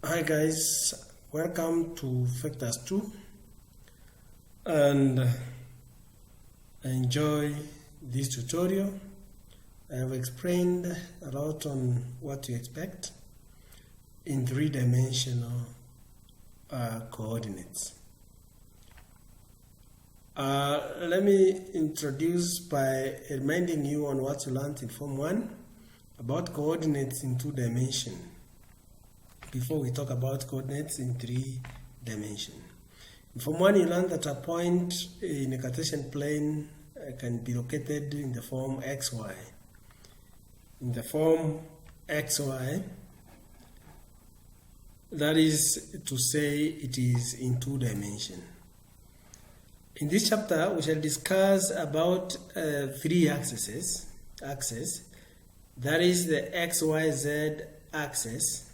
Hi guys, welcome to Vectors 2 and enjoy this tutorial. I have explained a lot on what to expect in three-dimensional coordinates. Let me introduce by reminding you on what you learned in Form 1 about coordinates in 2 dimensions. Before we talk about coordinates in 3 dimensions. In Form 1 you learned that a point in a Cartesian plane can be located in the form xy. In the form xy, that is to say it is in 2 dimensions. In this chapter we shall discuss about 3 axes. That is the xyz axis,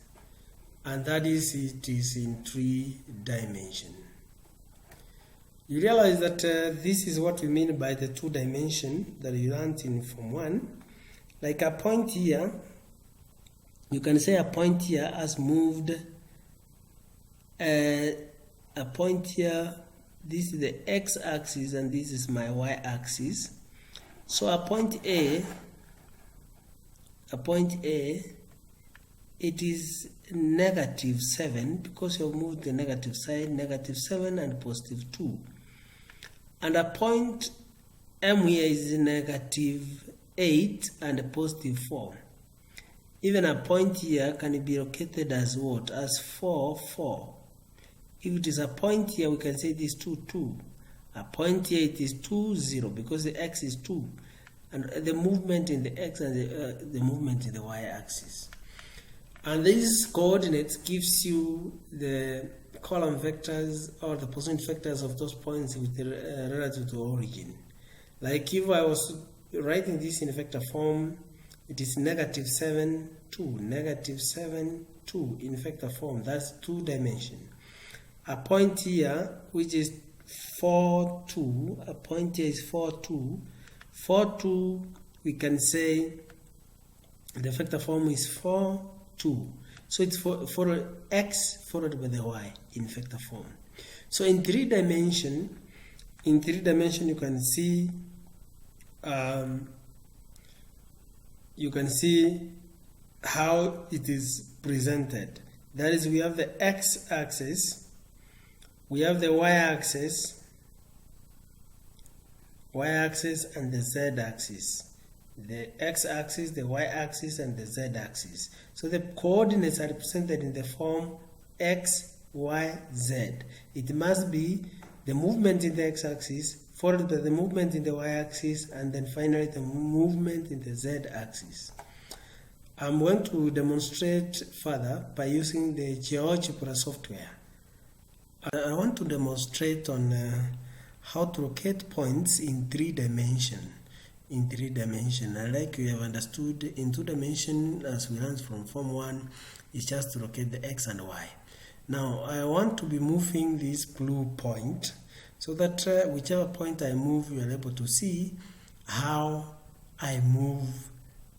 and that is it is in 3 dimensions. You realize that this is what we mean by the 2 dimensions that you learned in Form 1. Like a point here, you can say a point here has moved a point here. This is the x-axis and this is my y-axis. So a point A, it is -7 because you have moved the negative side, -7 and +2. And a point M here is -8 and +4. Even a point here can be located as what? As 4, 4. If it is a point here, we can say it is 2, 2. A point here, it is 2, 0 because the x is 2. And the movement in the x and the movement in the y-axis. And these coordinates gives you the column vectors or the position vectors of those points with relative to origin. Like if I was writing this in vector form, it is -7, 2, -7, 2 in vector form. That's 2 dimensions. A point here which is 4, 2, a point here is 4, 2. 4, 2, we can say the vector form is 4, 2. So it's for x followed by the y in vector form. So in 3 dimensions, you can see how it is presented. That is, we have the x-axis, we have the y-axis and the z-axis. The x-axis, the y-axis, and the z-axis. So the coordinates are represented in the form x, y, z. It must be the movement in the x-axis, followed by the movement in the y-axis, and then finally the movement in the z-axis. I'm going to demonstrate further by using the GeoGebra software. I want to demonstrate on how to locate points in 3 dimensions. In 3 dimensions, like we have understood, in 2 dimensions, as we learned from Form 1, is just to locate the x and y. Now I want to be moving this blue point so that whichever point I move, you are able to see how I move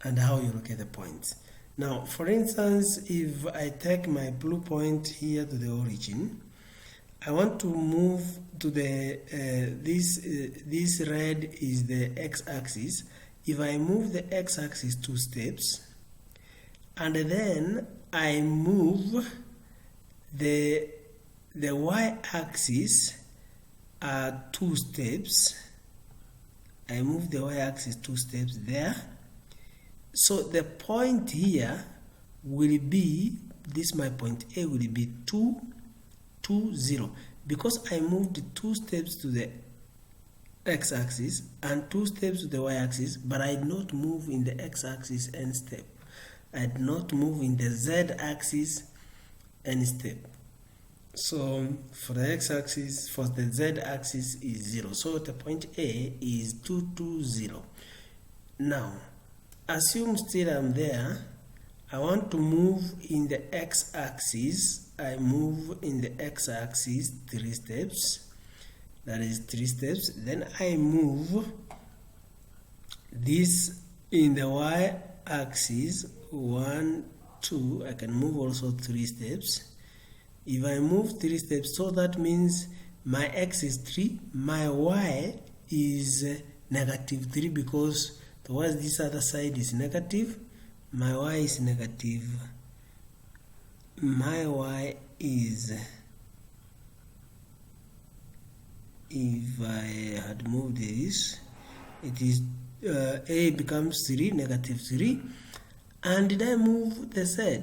and how you locate the points. Now, for instance, if I take my blue point here to the origin, I want to move to the this red is the x-axis. If I move the x-axis 2 steps, and then I move the y-axis 2 steps, I move the y-axis 2 steps there. So the point here will be, this my point A will be 2, 2, 0, because I moved 2 steps to the x-axis and 2 steps to the y-axis, but I did not move in the x-axis any step. I did not move in the z-axis any step. So for the x-axis, for the z-axis is 0. So the point A is 2, 2, 0. Now, assume still I'm there. I want to move in the x-axis. I move in the x-axis 3 steps. That is 3 steps. Then I move this in the y-axis 1, 2. I can move also 3 steps. If I move 3 steps, so that means my x is 3, my y is negative 3, because towards this other side is negative, my y is negative. My y is, if I had moved this, it is a becomes 3, negative 3. And did I move the z?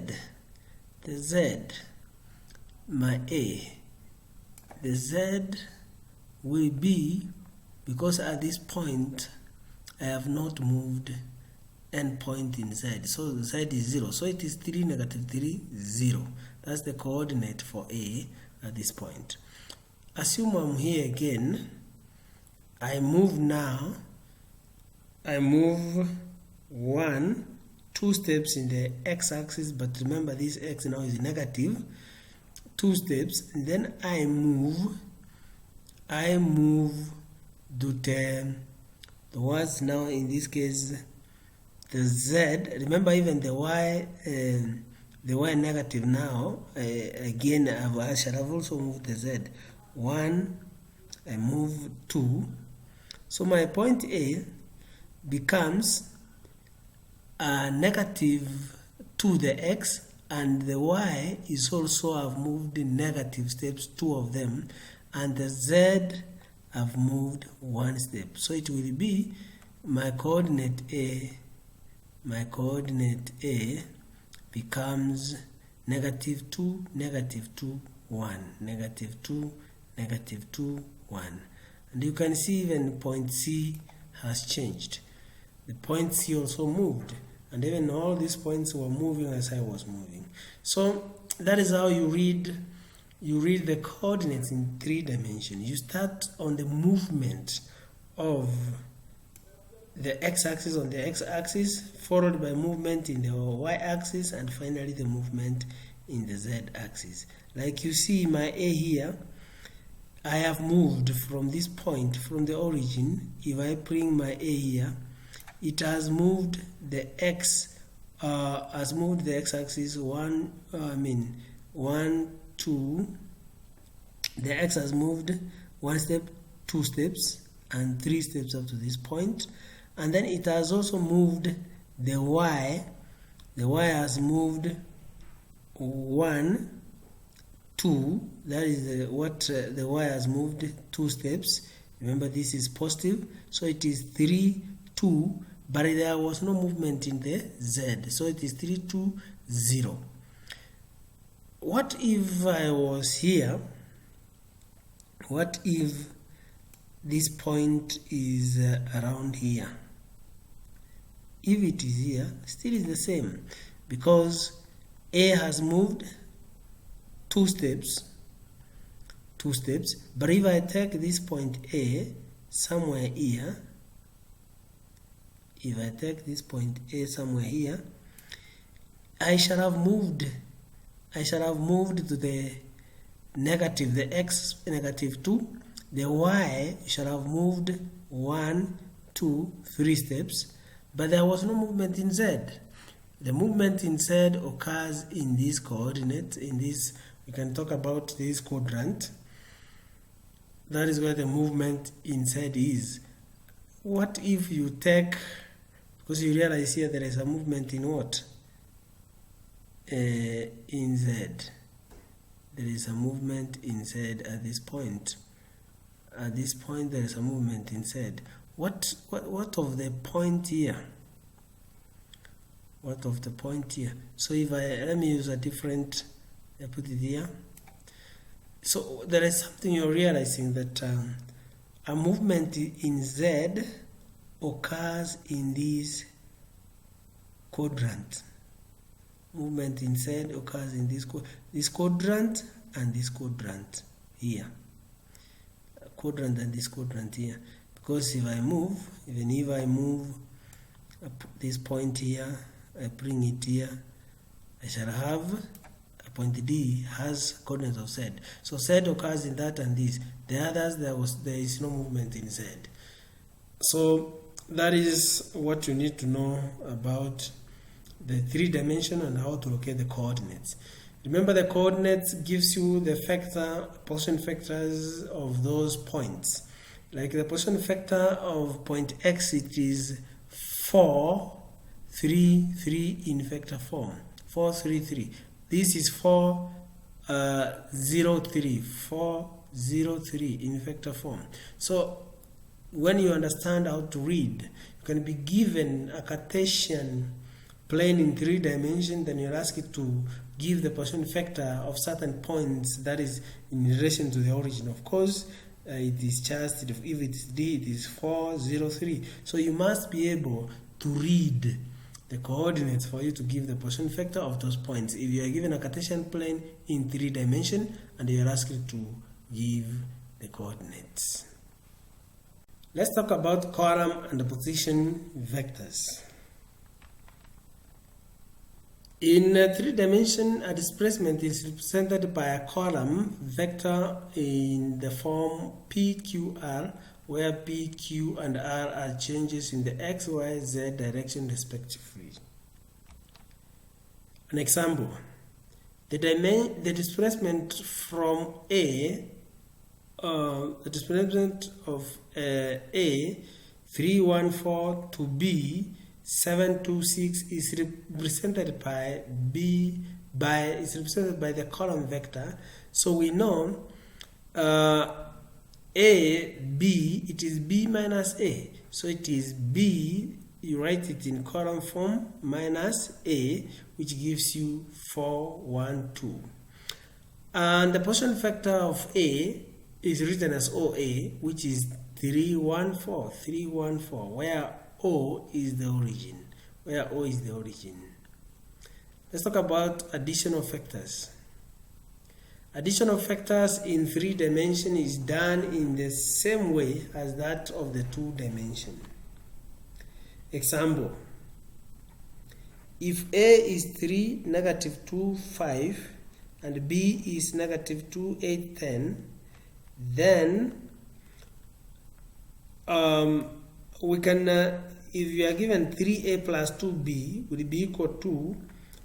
The z, my a, the z will be, because at this point I have not moved end point in z, so the z is 0, so it is 3, negative 3, 0. That's the coordinate for a at this point. Assume I'm here again. I move now. I move 2 steps in the x-axis, but remember this x now is negative. 2 steps, and then I move the words now, in this case the z. Remember, even the y negative now, again I shall have also moved the z. 1, I move 2, so my point A becomes negative 2 the x, and the y is also, I've moved in negative steps, 2 of them, and the z I've moved 1 step. So it will be my coordinate A becomes negative 2, negative 2, 1, negative 2, negative 2, 1. And you can see even point C has changed. The point C also moved, and even all these points were moving as I was moving. So that is how you read the coordinates in 3 dimensions. You start on the movement of the x-axis on the x-axis, followed by movement in the y-axis, and finally the movement in the z-axis. Like you see my A here, I have moved from this point, from the origin. If I bring my A here, it has moved the x-axis 1, 2. The x has moved 1 step, 2 steps, and 3 steps up to this point. And then it has also moved the y. The y has moved 1, 2. That is the y has moved 2 steps. Remember, this is positive, so it is 3, 2. But there was no movement in the z, so it is 3, 2, 0. What if I was here? What if this point is around here? If it is here, still is the same, because A has moved 2 steps, but if I take this point A somewhere here, I shall have moved to the negative, the x negative 2, the y shall have moved 1, 2, 3 steps, but there was no movement in z. The movement in z occurs in these coordinates, in this, we can talk about this quadrant. That is where the movement in z is. What if you take, because you realize here there is a movement in what? In z. There is a movement in z at this point. At this point there is a movement in z. What of the point here? What of the point here? So if let me use a different, I put it here. So there is something you're realizing, that a movement in z occurs in this quadrant. Movement in z occurs in this quadrant and this quadrant here. Quadrant and this quadrant here. Because if I move, even if I move this point here, I bring it here, I shall have a point D has coordinates of z. So z occurs in that and this. The others, there is no movement in z. So that is what you need to know about the 3 dimension and how to locate the coordinates. Remember, the coordinates gives you the position factors of those points. Like the position factor of point X, it is 4, 3, 3 in vector form. 4, 3, 3. This is 4, 0, 3. 4, 0, 3 in vector form. So when you understand how to read, you can be given a Cartesian plane in 3 dimensions, then you're asked to give the position factor of certain points that is in relation to the origin. Of course, it is just, if it is D, it is 4, 0, 3. So you must be able to read the coordinates for you to give the position factor of those points. If you are given a Cartesian plane in 3 dimensions and you are asked to give the coordinates. Let's talk about column and position vectors. In 3 dimensions, a displacement is represented by a column vector in the form PQR, where P, Q, and R are changes in the X, Y, Z direction respectively. An example: the displacement from A, the displacement of A 314 to B 726 is represented by the column vector. So we know A, B, it is B minus A. So it is B, you write it in column form, minus A, which gives you 412. And the position factor of A is written as OA, which is 314, where O is the origin. Let's talk about addition of factors. Addition of factors in 3 dimensions is done in the same way as that of the 2 dimensions. Example: if A is 3, negative 2, 5, and B is negative 2, 8, 10, then we can, if you are given 3A plus 2B, will be equal to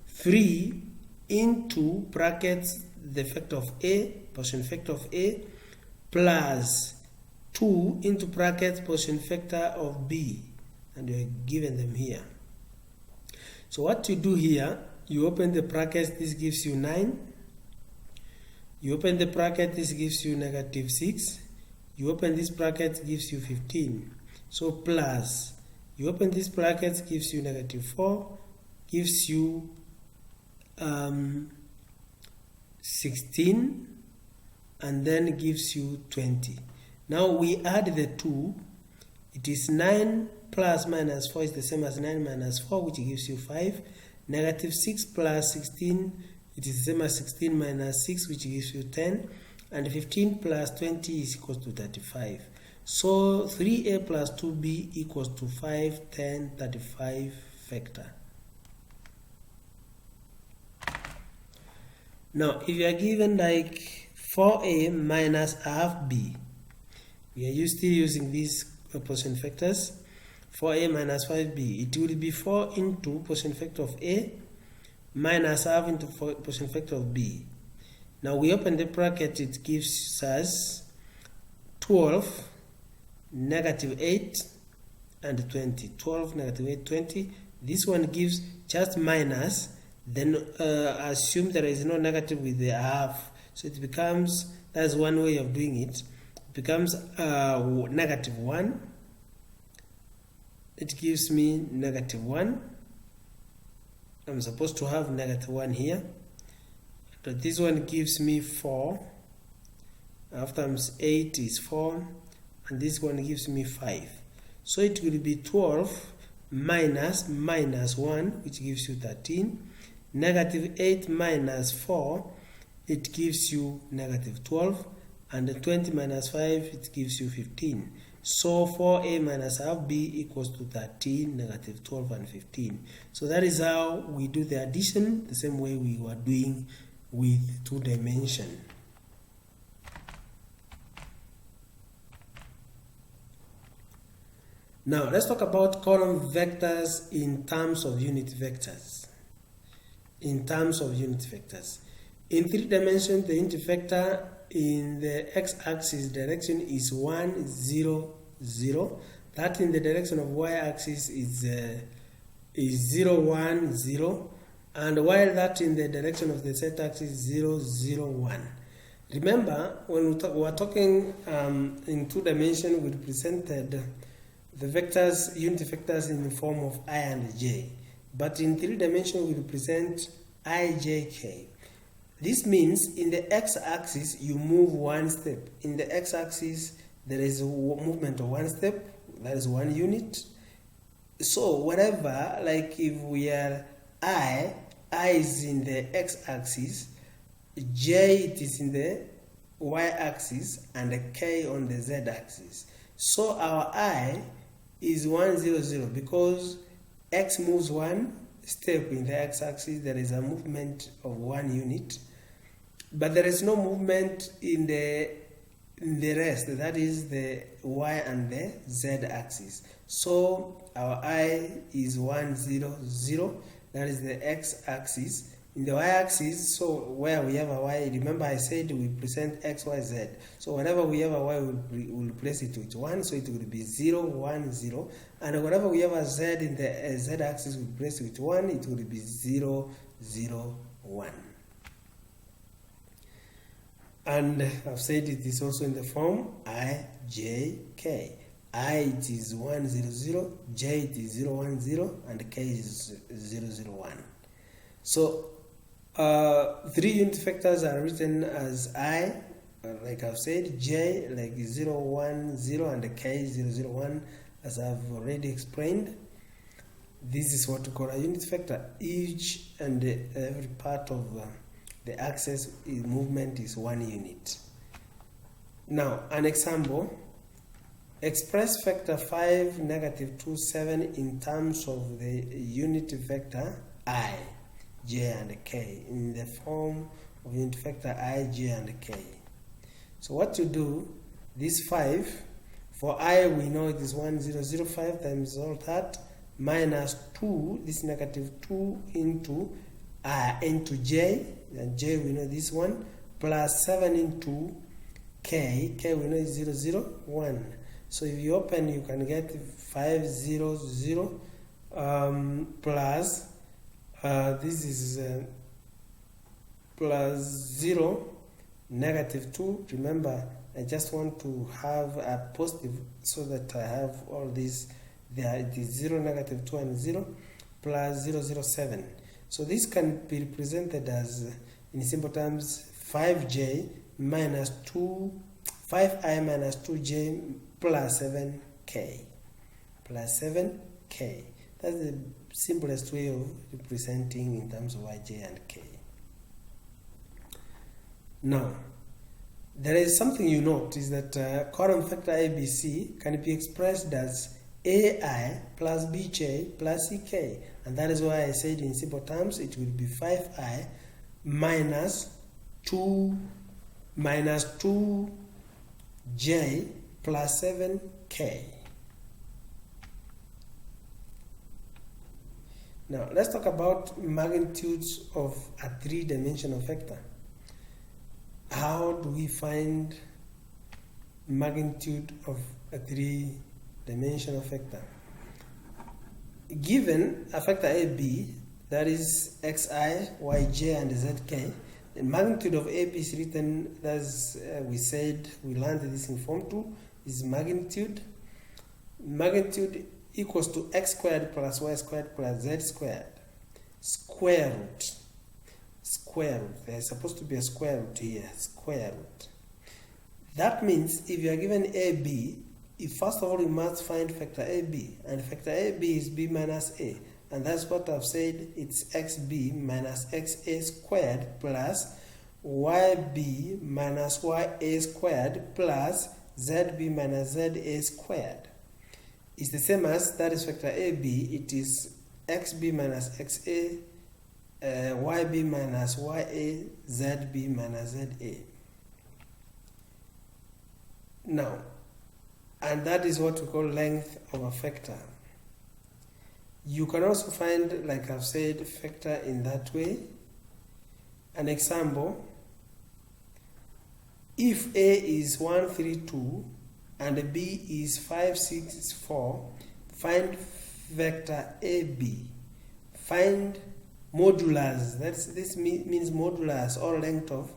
3 into brackets the factor of A, position factor of A, plus 2 into brackets position factor of B, and you are given them here. So what you do here, you open the brackets, this gives you 9. You open the bracket, this gives you negative 6. You open this bracket, gives you 15. So plus, you open this bracket, gives you negative 4, gives you 16, and then gives you 20. Now we add the 2. It is 9 plus minus 4 is the same as 9 minus 4, which gives you 5. Negative 6 plus 16, it is the same as 16 minus 6, which gives you 10. And 15 plus 20 is equal to 35. So 3A plus 2B equals to 5, 10, 35 vector. Now, if you are given like 4A minus half B, we are still using these position factors. 4A minus 5B, it will be 4 into position factor of A minus half into position factor of B. Now we open the bracket, it gives us 12, negative 8, and 20. 12, negative 8, 20. This one gives just minus, then assume there is no negative with the half. So it becomes, that's one way of doing it. It becomes negative 1. It gives me negative 1. I'm supposed to have negative 1 here. But this one gives me 4. After 8 is 4. And this one gives me 5. So it will be 12 minus 1, which gives you 13. Negative 8 minus 4, it gives you negative 12. And 20 minus 5, it gives you 15. So 4A minus half B equals to 13, negative 12, and 15. So that is how we do the addition, the same way we were doing with 2 dimensions. Now let's talk about column vectors in terms of unit vectors. In 3 dimensions, the unit vector in the x-axis direction is 1, 0, 0. That in the direction of y-axis is 0, 1, 0. And while that in the direction of the z-axis is 0, 0, 1. Remember, when we were talking in 2 dimensions, we represented the vectors, unit vectors in the form of I and j. But in 3 dimensions, we represent I, j, k. This means in the x-axis, you move 1 step. In the x-axis, there is a movement of 1 step. That is 1 unit. So whatever, like if we are I is in the x-axis, j it is in the y-axis, and k on the z-axis. So our I is 1, 0, 0 because x moves 1 step in the x-axis. There is a movement of 1 unit, but there is no movement in the rest, that is the y and the z-axis. So our I is 1, 0, 0, that is the x-axis. In the y-axis, so where we have a y, remember I said we present x, y, z. So whenever we have a y, we'll place it with 1, so it will be 0, 1, 0. And whenever we have a z in the z-axis, we place it with 1, it will be 0, 0, 1. And I've said it is also in the form I, j, k. I it is 1, 0, 0, j it is 0, 1, 0, and k is 0, 0, 1. So 3 unit vectors are written as I, like I've said, j like 0, 1, 0, and k 0, 0, 1, as I've already explained. This is what we call a unit vector. Each and every part of the axis movement is 1 unit. Now, an example. Express vector 5, negative 2, 7 in terms of the unit vector I, j, and k in the form of unit vector I, j, and k. So what to do, this 5, for I we know it is 1, 0, 0, 5 times all that, minus 2, this negative 2 into j, and j we know this one, plus 7 into k we know is 0, 0, 1. So if you open, you can get 5, 0, 0, plus, this is plus 0, negative 2. Remember, I just want to have a positive so that I have all these there. It is 0, negative 2, and 0, plus 0, 0, 7. So this can be represented as, in simple terms, 5j minus 5i minus 2j plus 7k. Plus 7k. That's the simplest way of representing in terms of yj and k. Now, there is something you note is that column vector ABC can be expressed as AI plus BJ plus CK. And that is why I said in simple terms it will be 5i minus 2 j plus 7k. Now let's talk about magnitudes of a 3-dimensional vector. How do we find magnitude of a 3-dimensional vector? Given a vector AB, that is xi, yj, and zk, the magnitude of AB is written as we said, we learned this in Form 2, is magnitude. Magnitude equals to x squared plus y squared plus z squared. Square root. Square root. There's supposed to be a square root here. Square root. That means if you are given AB, first of all you must find vector AB. And vector AB is b minus a. And that's what I've said, it's xb minus xa squared plus yb minus ya squared plus zb minus za squared. It's the same as, that is vector AB, it is xb minus xa, yb minus ya, zb minus za. Now, and that is what we call length of a vector. You can also find, like I've said, vector in that way. An example, if A is 132 and B is 564, find vector AB. Find modulus. This means modulus or length of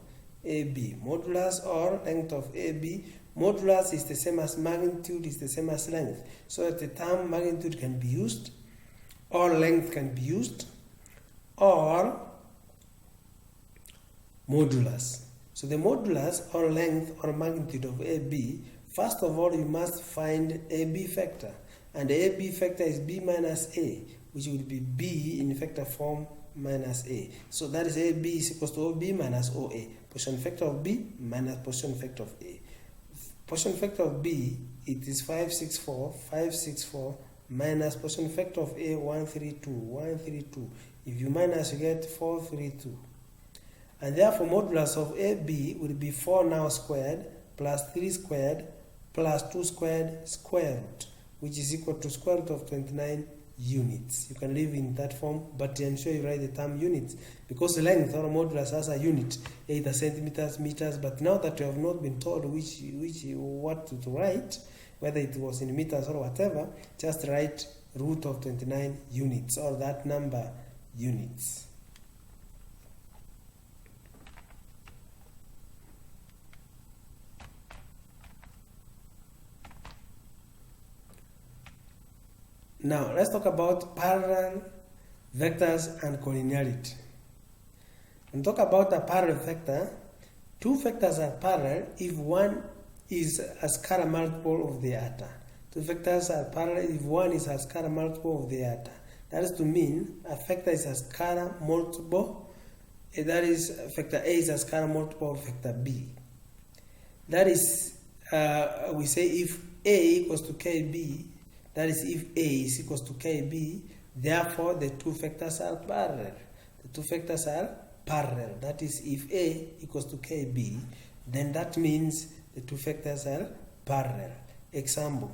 AB. Modulus or length of AB. Modulus is the same as magnitude, is the same as length. So that the term magnitude can be used, or length can be used, or modulus. So the modulus or length or magnitude of AB, first of all you must find AB factor. And the AB factor is B minus A, which will be B in vector form minus A. So that is AB is equals to OB minus OA. Position factor of B minus position factor of A. Position factor of B, it is 564 minus position factor of A, 132. If you minus, you get 432. And therefore modulus of AB will be 4 now squared plus 3 squared plus 2 squared square root, which is equal to square root of 29 units. You can leave in that form, but I'm sure you write the term units, because the length or modulus has a unit, either centimeters, meters, but now that you have not been told what to write, whether it was in meters or whatever, just write root of 29 units or that number units. Now, let's talk about parallel vectors and collinearity. When we talk about a parallel vector, two vectors are parallel if one is a scalar multiple of the other. Two vectors are parallel if one is a scalar multiple of the other. That is to mean a vector is a scalar multiple, that is, vector A is a scalar multiple of vector B. That is, we say if A equals to KB, that is, if A is equals to KB, therefore the two vectors are parallel. The two vectors are parallel. That is, if A equals to KB, then that means the two vectors are parallel. Example,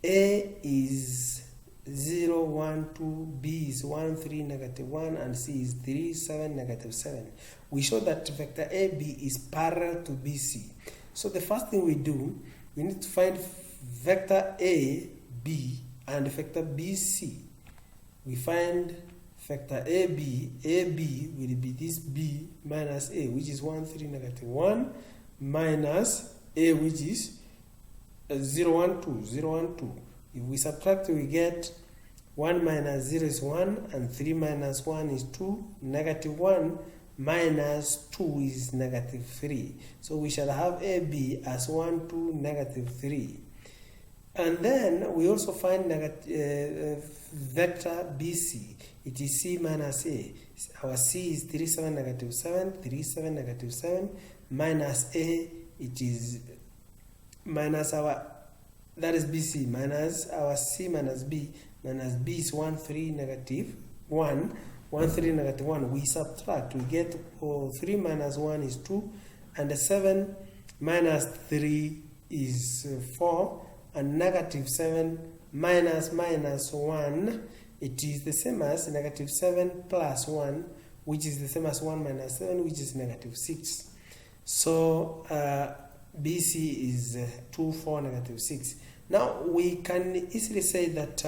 A is 0, 1, 2, B is 1, 3, negative 1, and C is 3, 7, negative 7. We show that vector AB is parallel to BC. So the first thing we do, we need to find vector A, B, and vector BC. We find vector AB will be this B minus A, which is 1, 3, negative 1, minus A, which is 0, 1, 2, 0, 1, 2. If we subtract, we get 1 minus 0 is 1, and 3 minus 1 is 2, negative 1 minus 2 is negative 3. So we shall have AB as 1, 2, negative 3. And then we also find vector BC. It is C minus A. Our C is 3, 7, negative 7, 3, 7, negative 7, minus A, it is minus our, that is BC, minus our C minus B is 1, 3, negative 1, 1, 3, negative 1. We subtract, we get 3 minus 1 is 2, and the 7 minus 3 is 4, and negative 7 minus 1, it is the same as negative 7 plus 1, which is the same as 1 minus 7, which is negative 6. So BC is 2, 4, negative 6. Now we can easily say that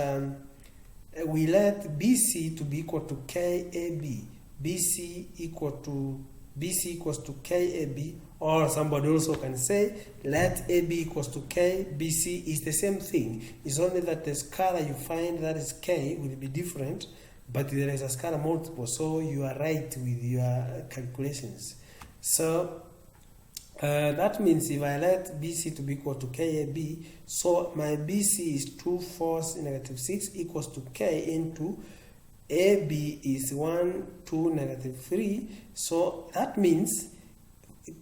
we let BC to be equal to KAB. BC equals to KAB, or somebody also can say let AB equals to K. BC is the same thing. It's only that the scalar you find, that is K, will be different, but there is a scalar multiple, so you are right with your calculations. So that means if I let BC to be equal to KAB, so my BC is 2, 4, negative 6 equals to K into AB is 1, 2, negative 3. So that means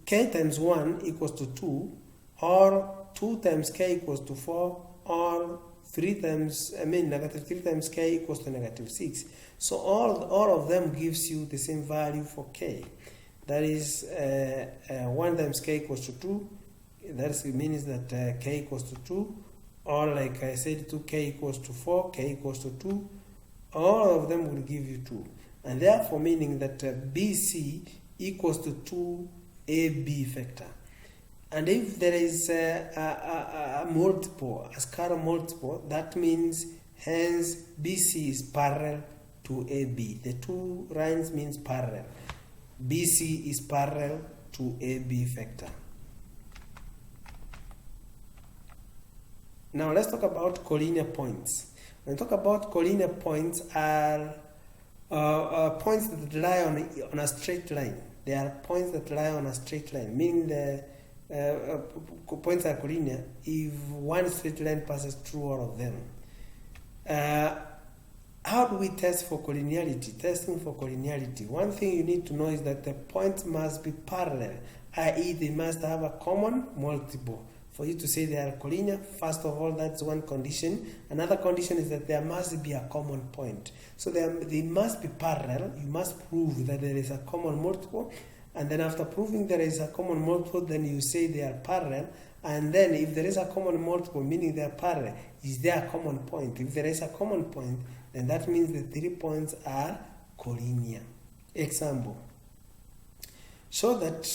K times 1 equals to 2, or 2 times K equals to 4, or negative 3 times K equals to negative 6. So all of them gives you the same value for K. That is 1 times K equals to 2. That means that K equals to 2. Or like I said, 2K equals to 4, K equals to 2. All of them will give you 2. And therefore meaning that BC equals to 2AB vector. And if there is a multiple, a scalar multiple, that means hence BC is parallel to AB. The two lines means parallel. BC is parallel to AB vector. Now let's talk about collinear points. When we talk about collinear points, are points that lie on a straight line. They are points that lie on a straight line, meaning the points are collinear if one straight line passes through all of them. How do we test for collinearity? Testing for collinearity. One thing you need to know is that the points must be parallel, i.e. they must have a common multiple. For you to say they are collinear, first of all, that's one condition. Another condition is that there must be a common point. So they must be parallel. You must prove that there is a common multiple. And then after proving there is a common multiple, then you say they are parallel. And then if there is a common multiple, meaning they are parallel, is there a common point? If there is a common point, then that means the 3 points are collinear. Example. So that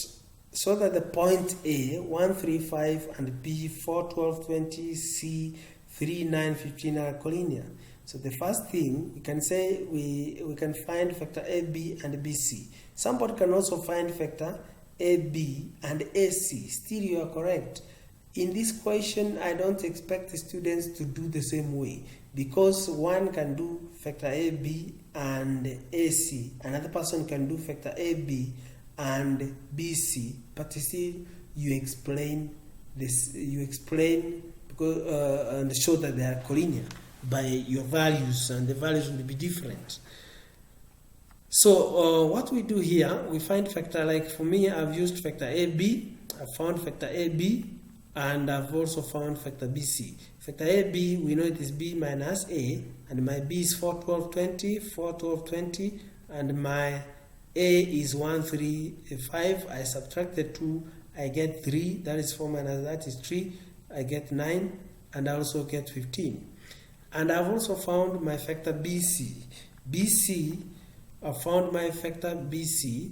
the point A, 1, 3, 5, and B, 4, 12, 20, C, 3, 9, 15 are collinear. So the first thing, we can say we can find vector AB and BC. Somebody can also find vector AB and AC. Still you are correct. In this question, I don't expect the students to do the same way, because one can do vector AB and AC. Another person can do vector AB and BC, but still you explain this. You explain because and show that they are collinear by your values, and the values will be different. So what we do here, we find vector. Like for me, I've used vector AB. I found vector AB, and I've also found vector BC. Vector AB, we know it is B minus A, and my B is 4, 12, 20, 4, 12, 20, and my A is 1, 3, 5. I subtracted 2, I get 3. That is 4 minus that is 3. I get 9, and I also get 15. And I've also found my vector BC. I found my vector BC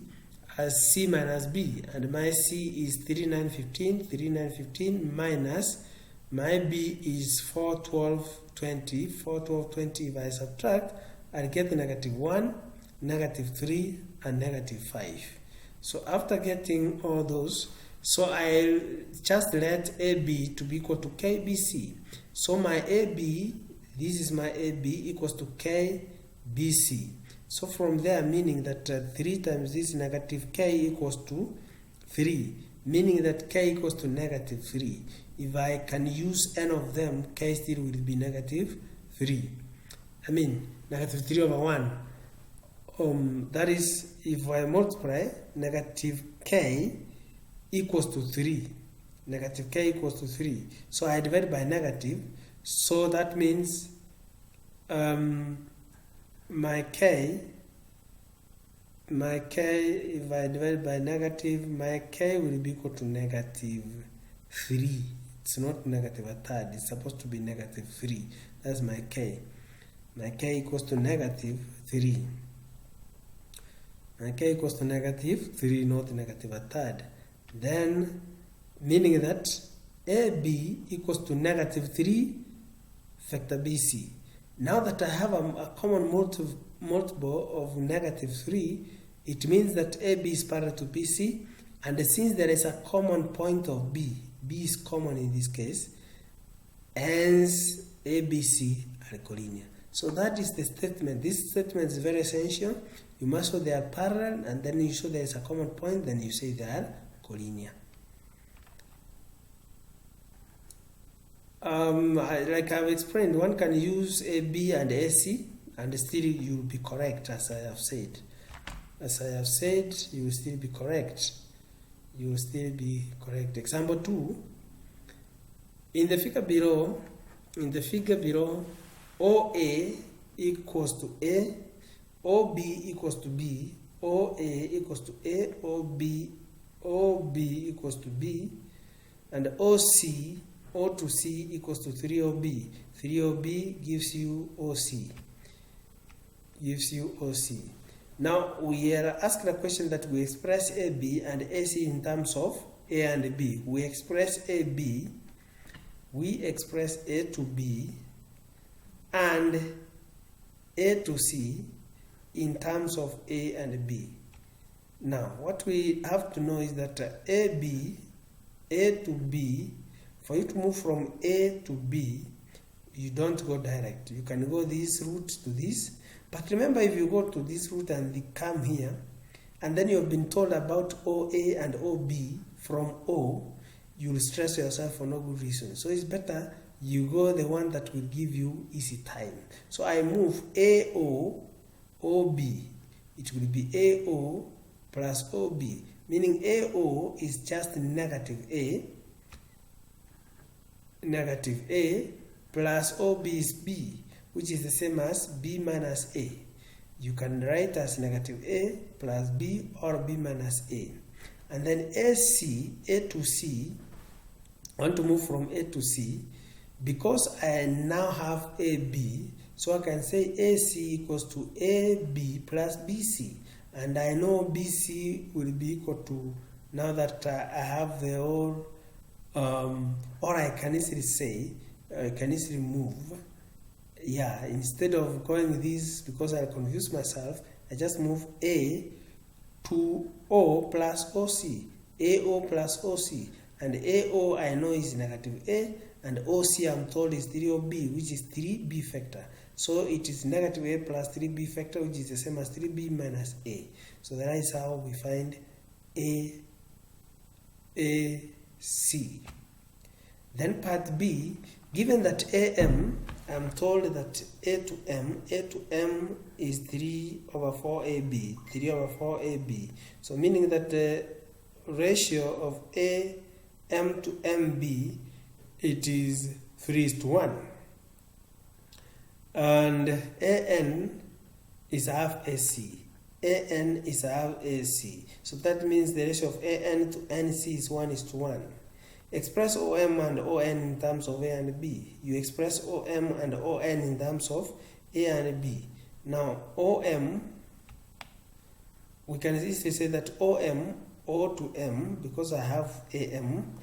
as C minus B, and my C is 3, 9, 15. 3, 9, 15 minus my B is 4, 12, 20. 4, 12, 20. If I subtract, I get negative 1, negative 3, and negative 5. So after getting all those, so I just let AB to be equal to KBC. So my AB, this is my AB, equals to KBC. So from there, meaning that 3 times this negative K equals to 3, meaning that K equals to negative 3. If I can use n of them, K still will be negative 3. I mean, negative 3 over 1. That is, if I multiply, negative K equals to 3. Negative K equals to 3. So I divide by negative. So that means my K, if I divide by negative, my K will be equal to negative 3. It's not negative a third. It's supposed to be negative 3. That's my K. My K equals to negative 3. My K equals to negative 3, not negative a third. Then, meaning that AB equals to negative 3 vector BC. Now that I have a common multiple of negative 3, it means that AB is parallel to BC, and since there is a common point of B is common in this case, hence ABC are collinear. So that is the statement. This statement is very essential. You must show they are parallel, and then you show there is a common point, then you say they are collinear. Like I've explained, one can use AB and AC, and still you will be correct, as I have said. As I have said, you will still be correct. You will still be correct. Example 2. In the figure below, OA equals to A, OB equals to B, OA equals to A, OB equals to B, and OC, O to C equals to 3OB. 3OB gives you OC. Now we are asked a question that we express AB and AC in terms of A and B. We express AB, we express A to B and A to C in terms of A and B. Now what we have to know is that AB, A to B, for you to move from A to B, you don't go direct. You can go this route to this. But remember, if you go to this route and you come here, and then you have been told about OA and OB from O, you will stress yourself for no good reason. So it's better you go the one that will give you easy time. So I move AO, OB. It will be AO plus OB, meaning AO is just negative A plus OB is B, which is the same as B minus A. You can write as negative A plus B or B minus A. And then AC, A to C, I want to move from A to C. Because I now have AB, so I can say AC equals to AB plus BC. And I know BC will be equal to, now that I have the whole, or I can easily say, I can easily move. Yeah, instead of going this, because I confuse myself, I just move A to O plus OC. AO plus OC. And AO I know is negative A, and OC I'm told is 3OB, which is 3B factor. So it is negative A plus 3B factor, which is the same as 3B minus A. So that is how we find AC. Then part B, given that AM, I'm told that A to M is 3 over 4AB, 3 over 4AB. So meaning that the ratio of AM to MB, it is 3:1. And AN is half AC. AN is half AC. So that means the ratio of AN to NC is 1:1. Express OM and ON in terms of A and B. You express OM and ON in terms of A and B. Now OM, we can easily say that OM, O to M, because I have AM,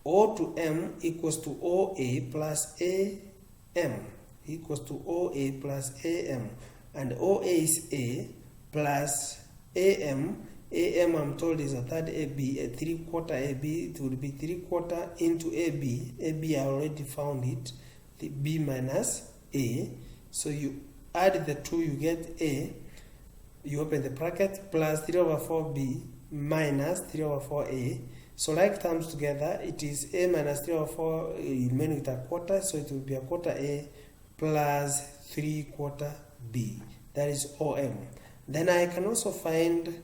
O to M equals to OA plus AM, equals to OA plus AM, and OA is A plus AM. AM I'm told is a third AB, a 3/4 AB. It will be 3/4 into AB. AB I already found it, the B minus A. So you add the two, you get A. You open the bracket, plus 3 over 4B minus 3 over 4A. So like terms together, it is A minus 3 over 4, remain with a quarter, so it will be a quarter A plus 3/4 B. That is OM. Then I can also find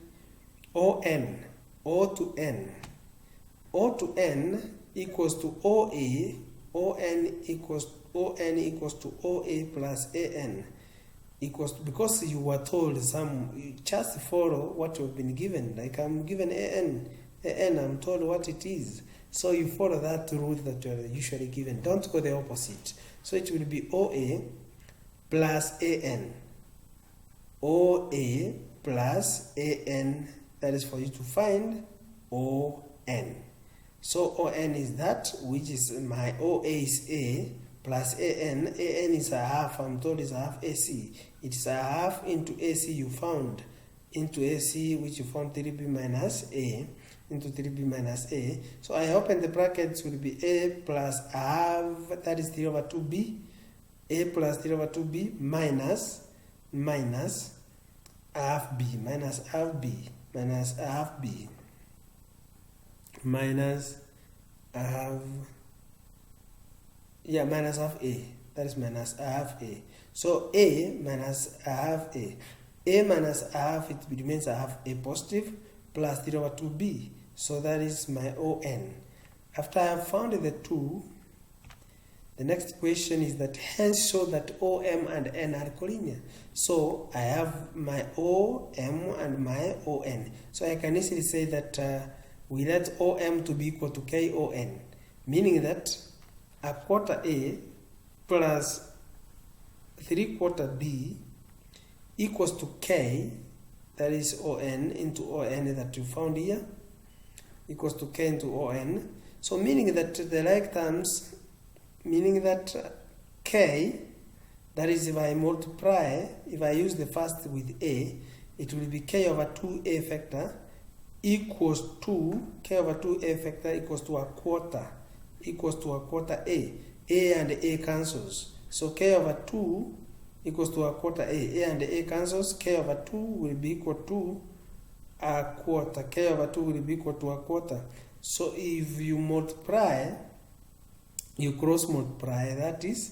ON, O to N. O to N equals to OA, ON equals to OA plus AN. Equals to, because you were told you just follow what you've been given. Like I'm given AN, I'm told what it is. So you follow that rule that you are usually given. Don't go the opposite. So it will be OA plus AN. OA plus AN. That is for you to find ON. So ON is that, which is my OA is A plus AN. AN is a half, I'm told is a half AC. It is a half into AC you found, into AC which you found 3B minus A, into 3B minus A. So I open the brackets, will be A plus a half, that is 3 over 2B. A plus 3 over 2B minus half B, minus half B, minus half B, minus half, minus half A. That is minus half A. So A minus half A. A minus half, it remains a half A positive, plus 3 over 2B. So that is my ON. After I have found the two, the next question is that hence show that OM and N are collinear. So I have my OM and my ON. So I can easily say that we let OM to be equal to KON, meaning that a quarter A plus 3/4 B equals to K that is on into on that you found here, equals to k into on. So meaning that the like terms, meaning that k, that is if I multiply, if I use the first with a, it will be k over 2a factor equals to, k over 2a factor equals to a quarter a. A and a cancels. So k over 2 equals to a quarter a. A and a cancels. K over 2 will be equal to a quarter. K over 2 will be equal to a quarter. So if you multiply, you cross multiply, that is,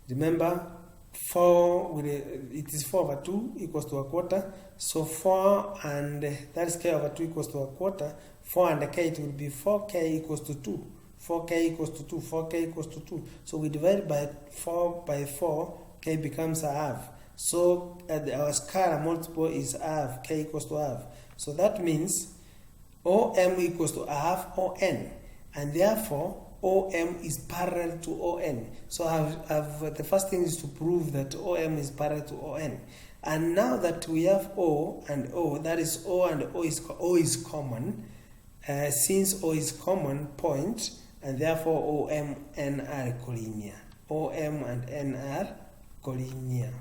remember, 4 it is 4 over 2 equals to a quarter. So 4 and that is k over 2 equals to a quarter. 4 and k, it will be 4k equals to 2. 4k equals to 2. 4k equals to 2. So we divide by 4 by 4, k becomes a half. So our scalar multiple is half, k equals to half. So that means OM equals to half ON, and therefore OM is parallel to ON. So the first thing is to prove that OM is parallel to ON. And now that we have O and O, that is O and O is common, since O is common point, and therefore OM and N are collinear. OM and N are collinear.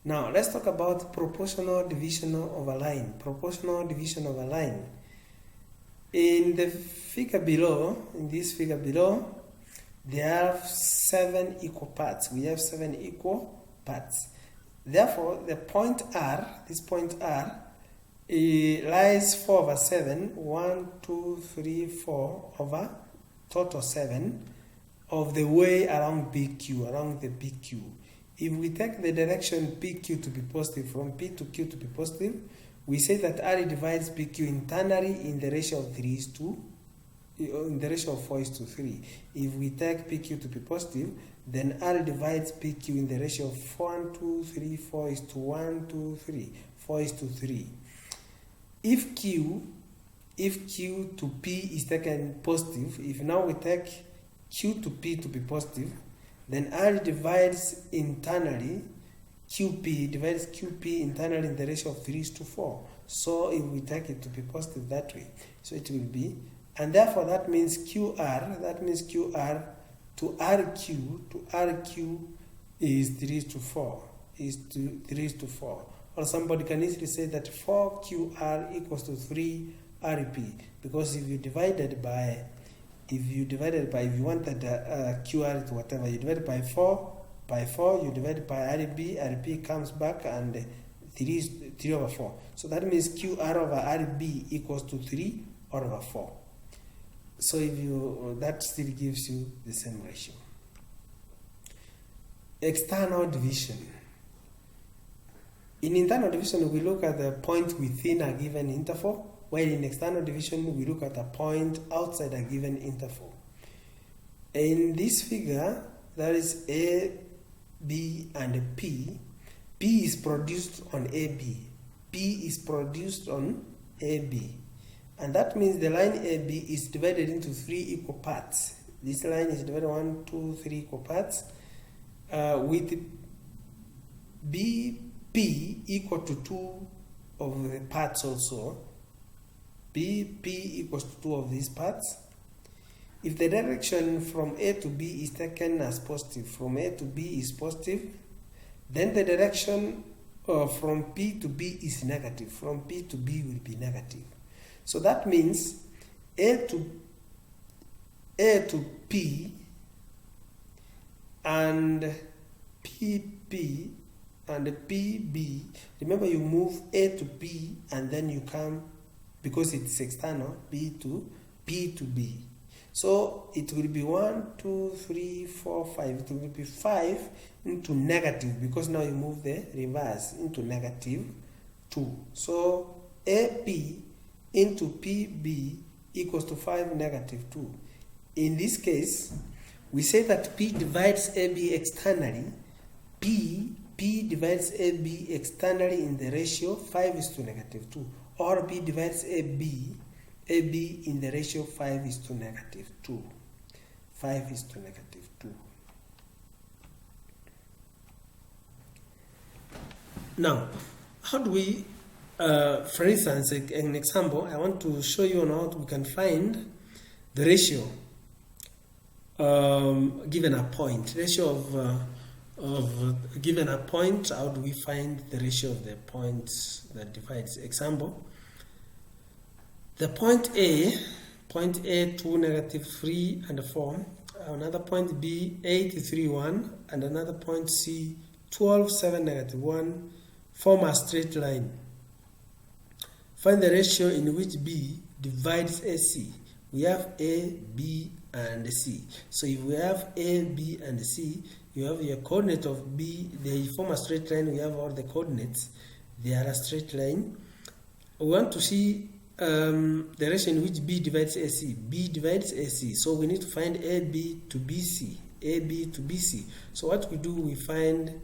Now let's talk about proportional division of a line. Proportional division of a line. In the figure below, in this figure below, there are 7 equal parts. We have 7 equal parts. Therefore, the point R, this point R, lies 4 over 7, 1, 2, 3, 4 over total 7 of the way around BQ, around the BQ. If we take the direction PQ to be positive, from P to Q to be positive, we say that R divides PQ internally in the ratio of 3 is to, in the ratio of 4 is to 3. If we take PQ to be positive, then R divides PQ in the ratio of 1, 2, 3, 4 is to 1, 2, 3, 4 is to 3. If Q to P is taken positive, if now we take Q to P to be positive, then R divides internally, QP divides QP internally in the ratio of 3 is to 4. So if we take it to be positive that way, so it will be, and therefore that means QR to RQ is 3 is to 4, is to 3 is to 4. Or somebody can easily say that 4QR equals to 3 RP, because if you divided by, if you wanted QR to whatever, you divide by 4, you divide by RP comes back and 3 is 3 over 4. So that means QR over RB equals to 3 over 4. So if you, that still gives you the same ratio. External division. In internal division, we look at the point within a given interval, while in external division, we look at a point outside a given interval. In this figure, there is A, B, and P. P is produced on AB. P is produced on AB. And that means the line AB is divided into 3 equal parts. This line is divided 1, 2, 3 equal parts, with BP equal to 2 of the parts also. BP equals to 2 of these parts. If the direction from A to B is taken as positive, from A to B is positive, then the direction from P to B is negative. From P to B will be negative. So that means A to P and PP and PB. Remember, you move A to P and then you come, because it's external, B to B. So it will be 1, 2, 3, 4, 5. It will be 5 into negative, because now you move the reverse into negative 2. So AP into PB equals to 5 negative 2. In this case, we say that P divides AB externally. P divides AB externally in the ratio 5 is to negative 2. Or P divides AB in the ratio 5 is to negative 2. 5 is to negative 2. Now, how do we For instance, an example, I want to show you on how we can find the ratio given a point. Ratio of given a point, how do we find the ratio of the points that divides? Example, the point A 2, -3 and 4, another point B 8, 3, 1, and another point C 12, 7, -1 form a straight line. Find the ratio in which B divides AC. We have A, B, and C. So if we have A, B, and C, you have your coordinate of B, they form a straight line, we have all the coordinates, they are a straight line. We want to see the ratio in which B divides AC. B divides AC, so we need to find AB to BC. AB to BC. So what we do, we find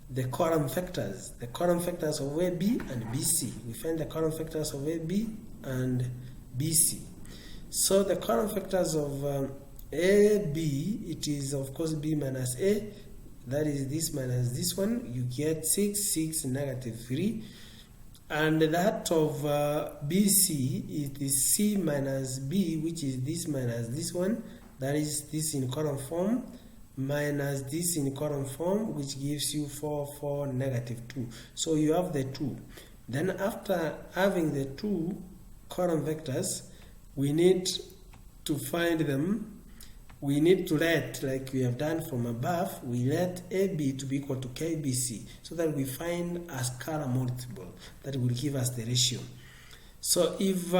the column factors of AB and BC. We find the column factors of AB and BC. So the column factors of AB, it is of course B minus A, that is this minus this one, you get 6, 6, -3. And that of BC, it is C minus B, which is this minus this one, that is this in column form, minus this in column form, which gives you 4, 4, -2. So you have the 2. Then after having the 2 column vectors, we need to find them. We need to let, like we have done from above, we let AB to be equal to KBC, so that we find a scalar multiple that will give us the ratio. So if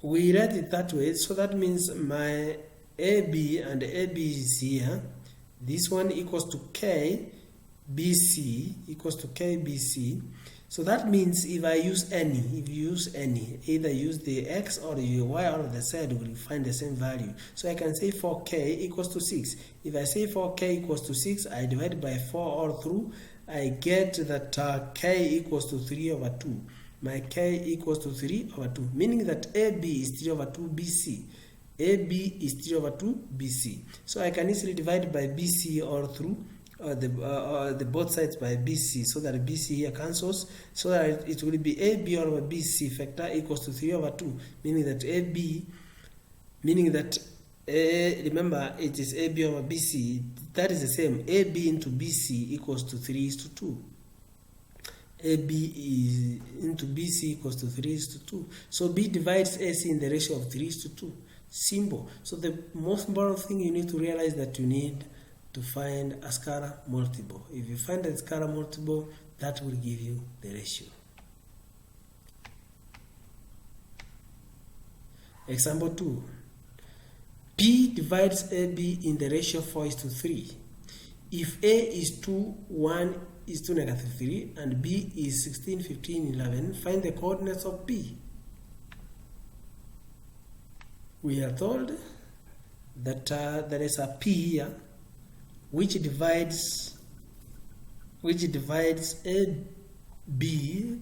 we let it that way, so that means my AB and AB is here. This one equals to KBC, equals to KBC. So that means if I use any, either use the X or the Y or the Z, will find the same value. So I can say 4K equals to 6. If I say 4K equals to 6, I divide by 4 all through, I get that K equals to 3 over 2. My K equals to 3 over 2, meaning that AB is 3 over 2 BC. AB is 3 over 2 BC. So I can easily divide by BC all through, the both sides by BC, so that BC here cancels, so that it will be AB over BC factor equals to 3 over 2, meaning that remember it is AB over BC, that is the same, AB into BC equals to 3:2. AB is into BC equals to 3:2. So B divides AC in the ratio of 3:2. Simple. So the most important thing you need to realize that you need to find a scalar multiple. If you find a scalar multiple, that will give you the ratio. Example 2. P divides AB in the ratio 4:3. If A is 2, 1 is to -3, and B is 16, 15, 11, find the coordinates of P. We are told that there is a P here which divides AB.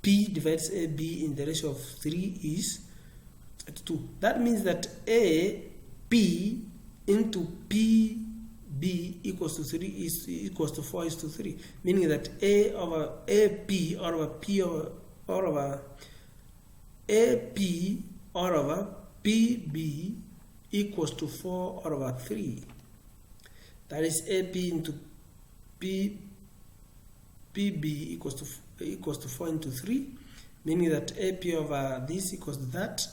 P divides AB in the ratio of 3:2. That means that AP into PB equals to 3 is equals to 4:3, meaning that A over AP or over P over AP or over PB equals to 4 over 3. That is AP into PB equals to 4 into 3, meaning that AP over this equals to that.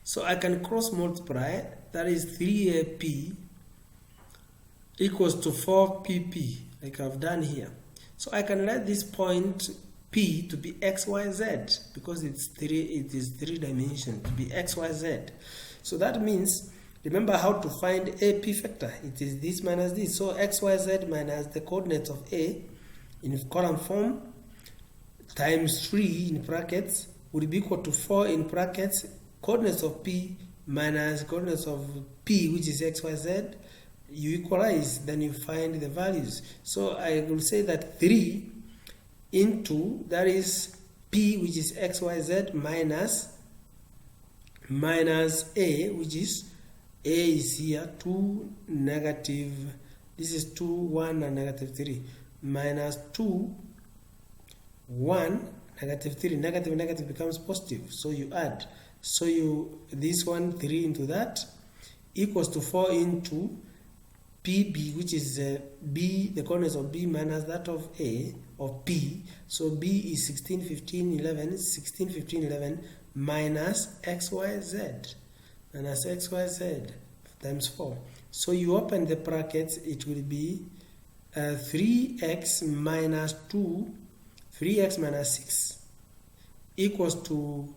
So I can cross multiply, that is 3AP equals to 4PP, like I've done here. So I can let this point P to be XYZ, because it is 3 dimension, to be XYZ. So that means, remember how to find AP factor. It is this minus this. So XYZ minus the coordinates of A in column form times 3 in brackets would be equal to 4 in brackets coordinates of P minus coordinates of P, which is XYZ. You equalize, then you find the values. So I will say that 3 into, that is P, which is XYZ, minus A, which is A is here 2, negative, this is 2, 1 and -3, minus 2 1, negative 3, negative becomes positive, so you add. So this one, 3 into that, equals to 4 into PB, which is B, the coordinates of B minus that of A, of P. So B is 16, 15, 11, 16, 15, 11 minus XYZ, minus XYZ times 4. So you open the brackets, it will be 3x minus 2, 3x minus 6 equals to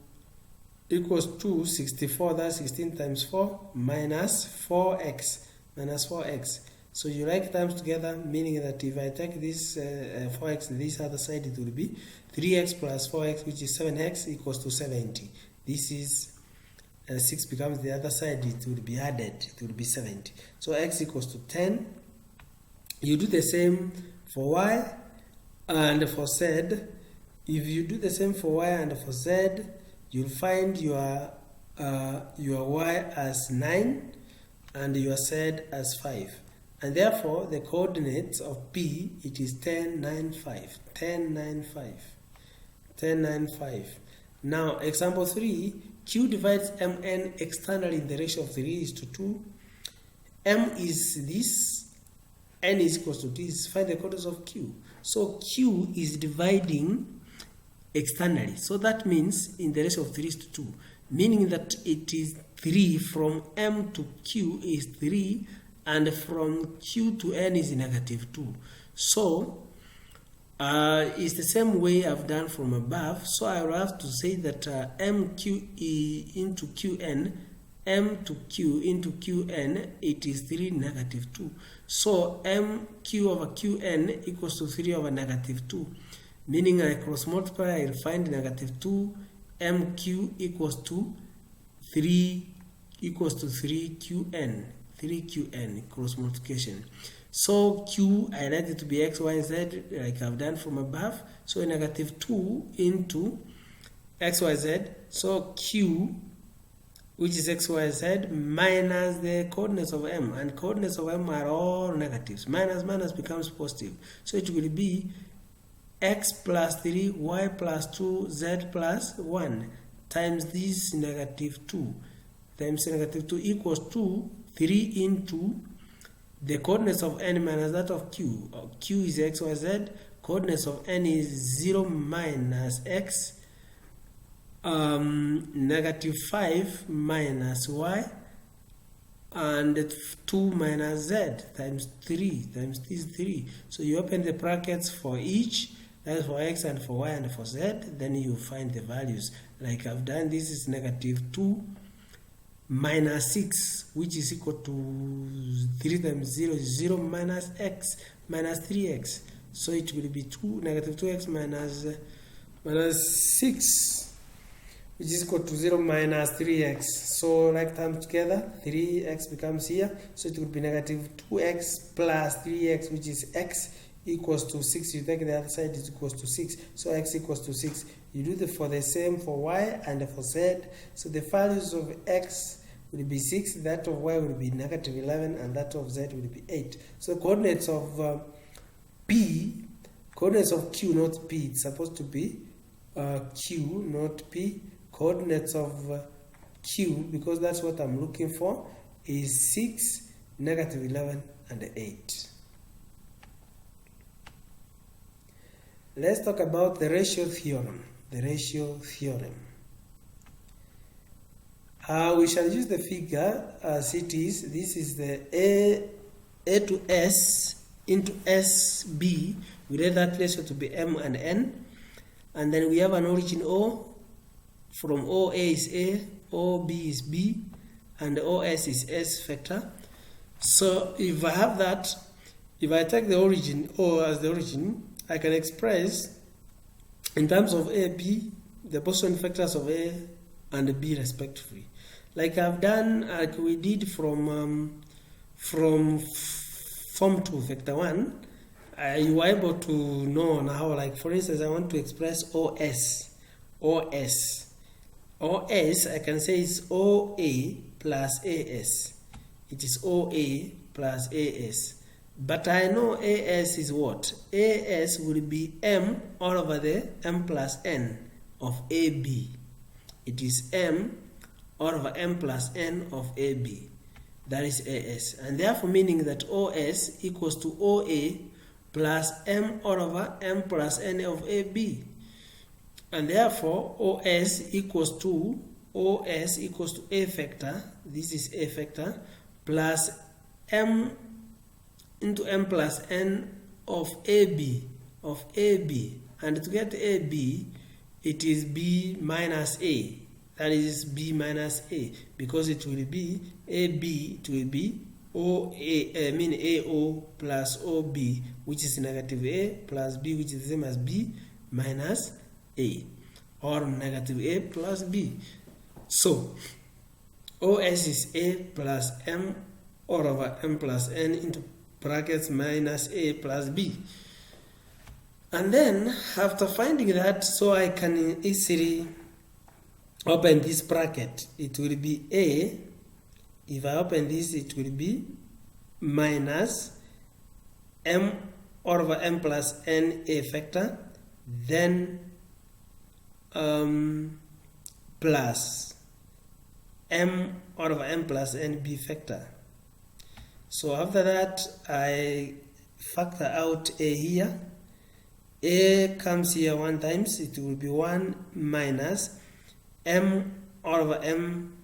64, that's 16 times 4 minus 4x, minus 4x. So you write times together, meaning that if I take this 4x to this other side, it will be 3x plus 4x, which is 7x, equals to 70. This is 6 becomes the other side, it will be added, it will be 70. So x equals to 10. You do the same for y and for z. If you do the same for y and for z, you'll find your y as 9 and your z as 5. And therefore, the coordinates of P, it is 10, 9, 5. 10, 9, 5. 10, 9, 5. Now, example 3, Q divides Mn externally in the ratio of 3:2. M is this, N is equals to this. Find the coordinates of Q. So Q is dividing externally. So that means in the ratio of 3:2, meaning that it is 3 from M to Q is 3, and from Q to N is negative 2. So it's the same way I've done from above. So I will have to say that MQ into QN, M to Q into QN, it is 3 negative 2. So MQ over QN equals to 3 over negative 2. Meaning I cross multiply, I will find negative 2, MQ equals to 3 QN. 3QN, cross multiplication. So Q, I write it to be XYZ like I've done from above. So negative 2 into XYZ. So Q, which is XYZ, minus the coordinates of M. And coordinates of M are all negatives. Minus becomes positive. So it will be X plus 3, Y plus 2, Z plus 1 times this negative 2 times negative 2 equals to 3 into the coordinates of N minus that of Q. Q is X, Y, Z. Coordinates of N is 0 minus X, negative 5 minus Y, and 2 minus Z times 3 times this 3. So you open the brackets for each, that's for X and for Y and for Z, then you find the values. Like I've done, this is negative 2 minus 6, which is equal to 3 times 0 is 0 minus x minus 3x. So it will be negative 2x minus 6, which is equal to 0 minus 3x. So like times together, 3x becomes here. So it will be negative 2x plus 3x, which is x, equals to 6. You take the other side, is equals to 6. So x equals to 6. You do the same for y and for z. So the values of x will be 6, that of y will be negative 11, and that of z will be 8. So coordinates of P, coordinates of Q, not P, it's supposed to be Q, not P. Coordinates of Q, because that's what I'm looking for, is 6, negative 11, and 8. Let's talk about the ratio theorem. The ratio theorem. We shall use the figure as it is. This is the A to S into SB. We read that ratio to be M and N. And then we have an origin O. From OA is A, OB is B, and OS is S vector. So if I have that, if I take the origin O as the origin, I can express in terms of A, B, the position vectors of A and B respectively. Like I've done, like we did from form 2, vector 1, you were able to know now, like for instance, I want to express OS, I can say it's OA plus AS. It is OA plus AS. But I know AS is what? AS will be m all over the m plus n of AB. It is m all over m plus n of AB. That is AS. And therefore meaning that OS equals to OA plus m all over m plus n of AB. And therefore OS equals to A factor, this is A factor, plus m into m plus n of AB, and to get AB, it is B minus A, that is B minus A, because it will be AB, it will be AO plus OB, which is negative A, plus B, which is the same as B minus A, or negative A plus B. So OS is A plus m all over m plus n into brackets minus A plus B. And then after finding that, so I can easily open this bracket. It will be A. If I open this, it will be minus m all over m plus n A factor, then plus m all over m plus n B factor. So after that, I factor out A here. A comes here 1 times, it will be 1 minus m all over m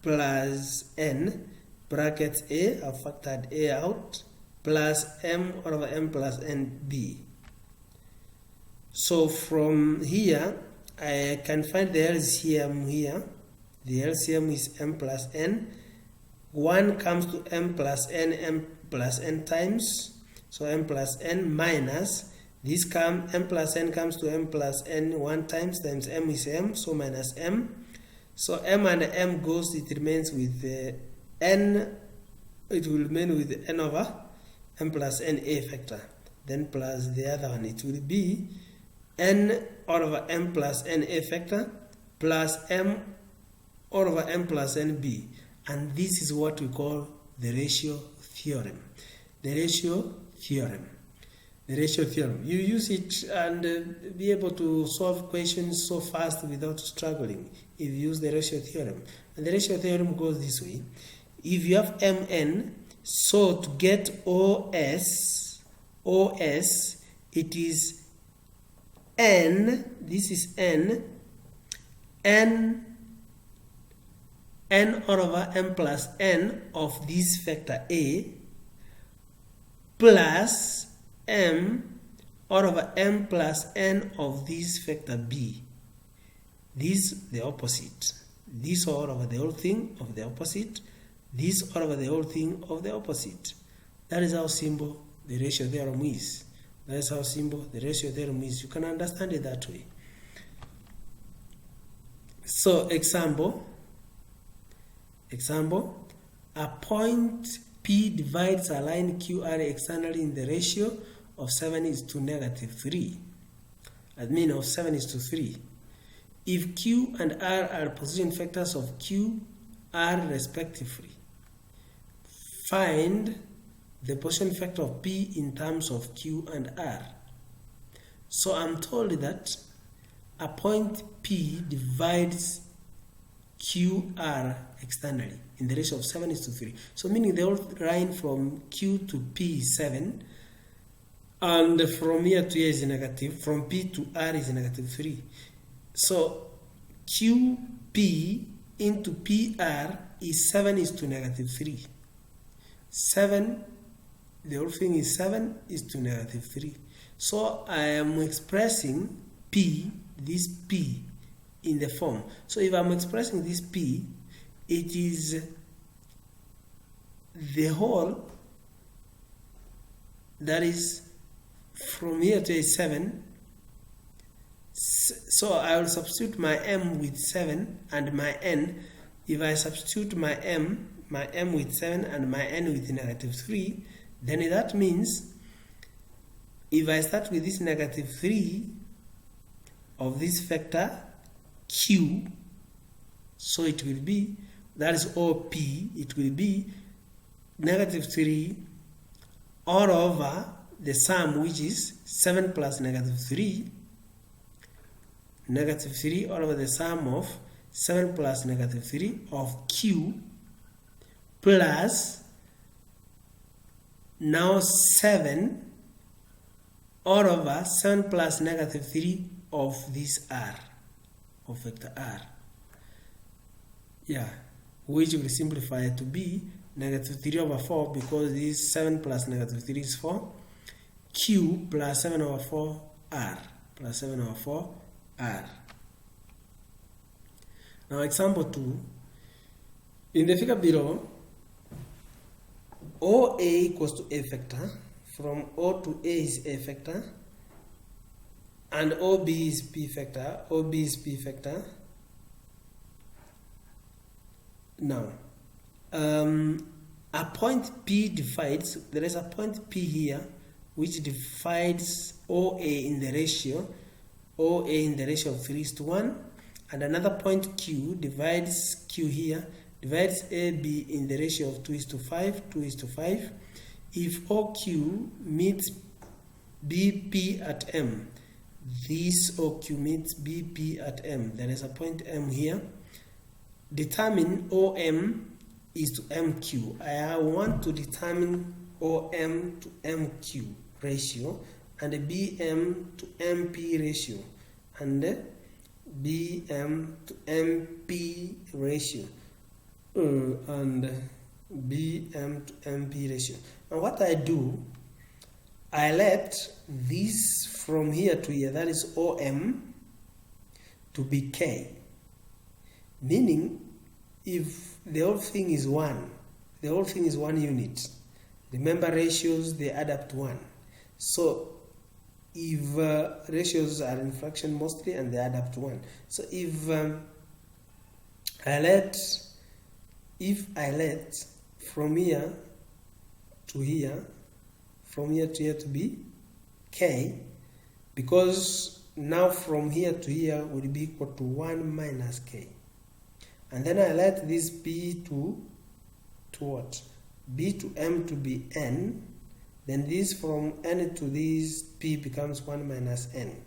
plus n, brackets A, I've factored A out, plus m all over m plus n B. So from here, I can find the LCM here. The LCM is m plus n. 1 comes to m plus n times, so m plus n minus this m plus n comes to m plus n 1 times m is m, so minus m. So m and m goes, it remains with n, it will remain with n over m plus n A factor, then plus the other one, it will be n all over m plus n A factor plus m all over m plus n B. And this is what we call the ratio theorem. The ratio theorem. The ratio theorem. You use it and be able to solve questions so fast without struggling if you use the ratio theorem. And the ratio theorem goes this way. If you have mn, so to get OS, it is n, this is n all over m plus n of this factor A plus m all over m plus n of this factor B. This the opposite. This all over the whole thing of the opposite. This all over the whole thing of the opposite. That is how simple the ratio theorem is. That is how simple the ratio theorem is. You can understand it that way. So example, a point P divides a line QR externally in the ratio of 7:3. I mean of 7:3. If Q and R are position factors of Q, R respectively, find the position factor of P in terms of Q and R. So I'm told that a point P divides QR externally in the ratio of 7:3. So meaning the whole line from Q to P is 7, and from here to here is negative, from P to R is -3. So QP into PR is 7:3. 7, the whole thing is 7:3. So I am expressing P, this P, in the form. So if I'm expressing this P, it is the whole, that is from here to 7. So I will substitute my m with 7 and my n. If I substitute my m with 7 and my n with -3, then that means if I start with this -3 of this factor Q, so it will be, that is OP, it will be -3 all over the sum, which is 7 plus negative 3, negative 3 all over the sum of 7 plus negative 3 of q plus now 7 all over 7 plus negative 3 of this r, of vector r. Yeah, which will simplify to be negative 3 over 4, because this 7 plus negative 3 is 4, q plus 7 over 4 r, plus 7 over 4 r. Now example 2, in the figure below, OA equals to a vector, from O to A is a vector, and OB is B vector, OB is B vector. Now, a point P divides, there is a point P here, which divides OA in the ratio of 3:1, and another point Q divides Q here, divides AB in the ratio of 2:5. If OQ meets BP at M, this OQ meets BP at M, there is a point M here. Determine OM is to MQ. I want to determine OM to MQ ratio, and BM to MP ratio, and BM to MP ratio, and BM to MP ratio. And what I do, I let this from here to here, that is OM, to be K. Meaning, if the whole thing is 1, the whole thing is 1 unit. Remember, ratios, they add up to 1. So, if ratios are in fraction mostly and they add up to 1. So, if I let from here to here, from here to here to be K, because now from here to here will be equal to 1 minus K. And then I let this B to what? B to M to be N. Then this from N to this P becomes 1 minus N.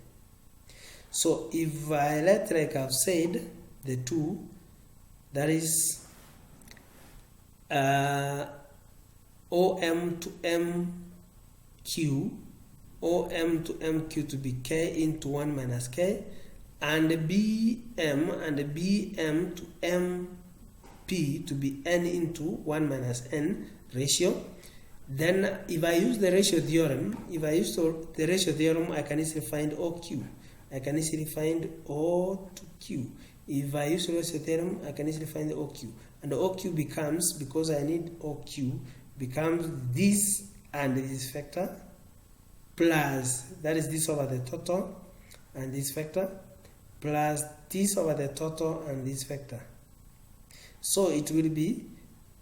So if I let, like I've said, the 2, that is OM to MQ, OM to MQ to be K into 1 minus K, and BM to MP to be N into 1 minus N ratio. Then if I use the ratio theorem, I can easily find OQ. I can easily find O to Q. If I use the ratio theorem, I can easily find the OQ. And the OQ becomes, because I need OQ, becomes this and this vector, plus, that is this over the total, and this vector, plus this over the total and this vector. So it will be,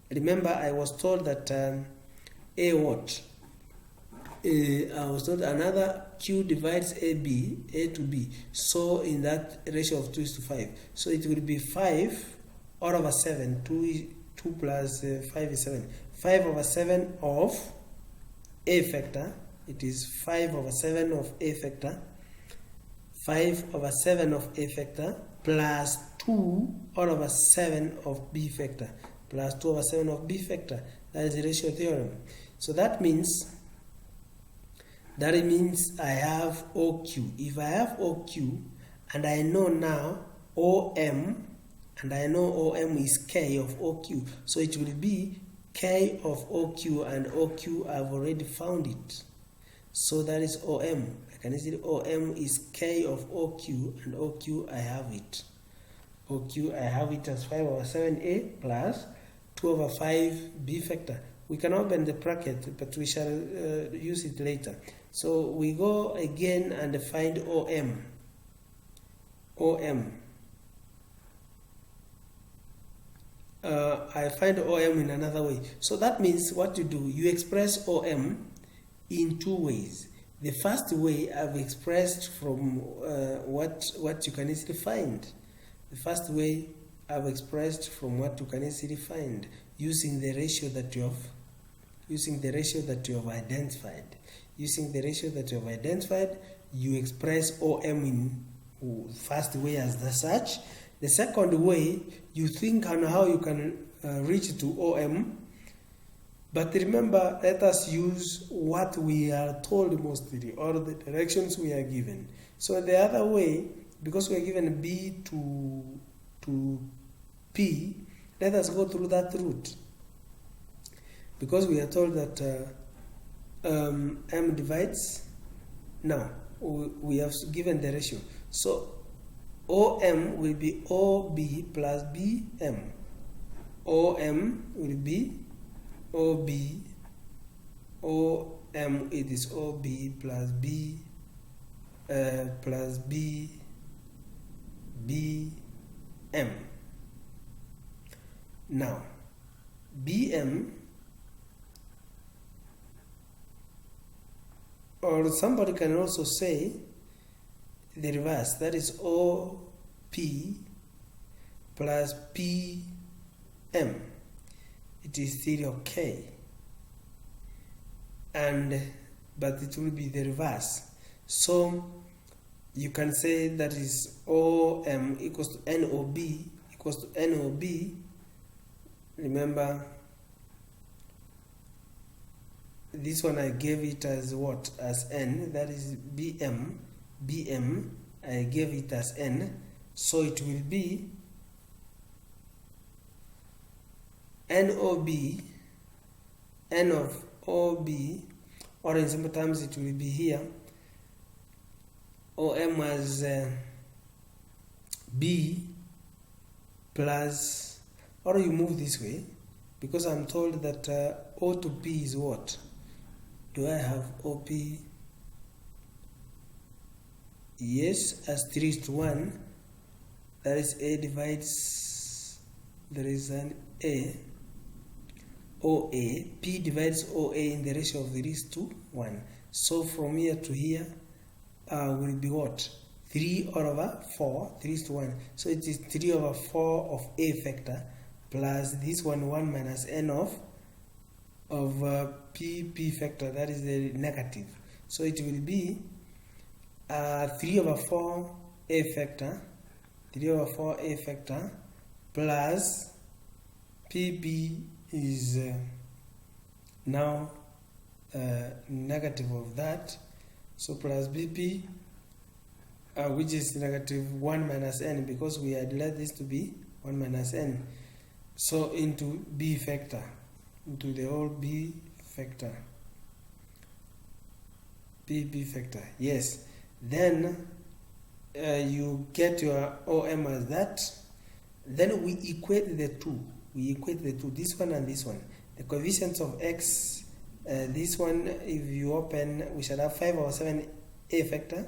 remember I was told that I was told another Q divides AB, A to B. So in that ratio of 2:5. So it will be 5 all over 7. 2 plus 5 is 7. 5 over 7 of A vector. It is 5 over 7 of A vector. 5 over 7 of A vector plus 2 all over 7 of B vector plus 2 over 7 of B vector. That is the ratio theorem. So that means I have OQ. If I have OQ and I know now OM, and I know OM is K of OQ, so it will be K of OQ, and OQ I've already found it. So that is OM. I can easily, OM is K of OQ, and OQ I have it. OQ I have it as 5 over 7A plus 2 over 5 B vector. We can open the bracket, but we shall use it later. So we go again and find OM. I find OM in another way. So that means what you do, you express OM in 2 ways. The first way I've expressed from what you can easily find. The first way I've expressed from what you can easily find using the ratio that you have using the ratio that you have identified. Using the ratio that you have identified, you express OM in first way as the such. The second way, you think on how you can reach to OM. But remember, let us use what we are told mostly, or the directions we are given. So the other way, because we are given B to P, let us go through that route. Because we are told that M divides, now we have given the ratio. So OM will be OB plus BM. OM will be OB, OM it is OB plus B plus B, BM. Now, BM, or somebody can also say the reverse, that is OP plus PM. It is stereo K, but it will be the reverse. So you can say that is OM equals to NOB equals to NOB. Remember, this one I gave it as what? As N. That is BM. BM, I gave it as N. So it will be NOB, N of OB, or in simple terms it will be here OM as B plus, or you move this way, because I'm told that O to P is what? Do I have OP? Yes, as 3:1. That is A divides, there is an A, OA, P divides OA in the ratio of 3:1. So from here to here will be what? 3 over 4, 3:1. So it is 3 over 4 of A factor plus this one 1 minus N of P factor, that is the negative. So it will be 3 over 4 A factor, 3 over 4 A factor plus PP is now negative of that. So plus BP, which is negative 1 minus N, because we had let this to be 1 minus N. So into B factor, into the whole B factor. B factor, yes. Then you get your OM as that. Then we equate the two. We equate the two, this one and this one. The coefficients of X, this one, if you open, we shall have 5 over 7 A factor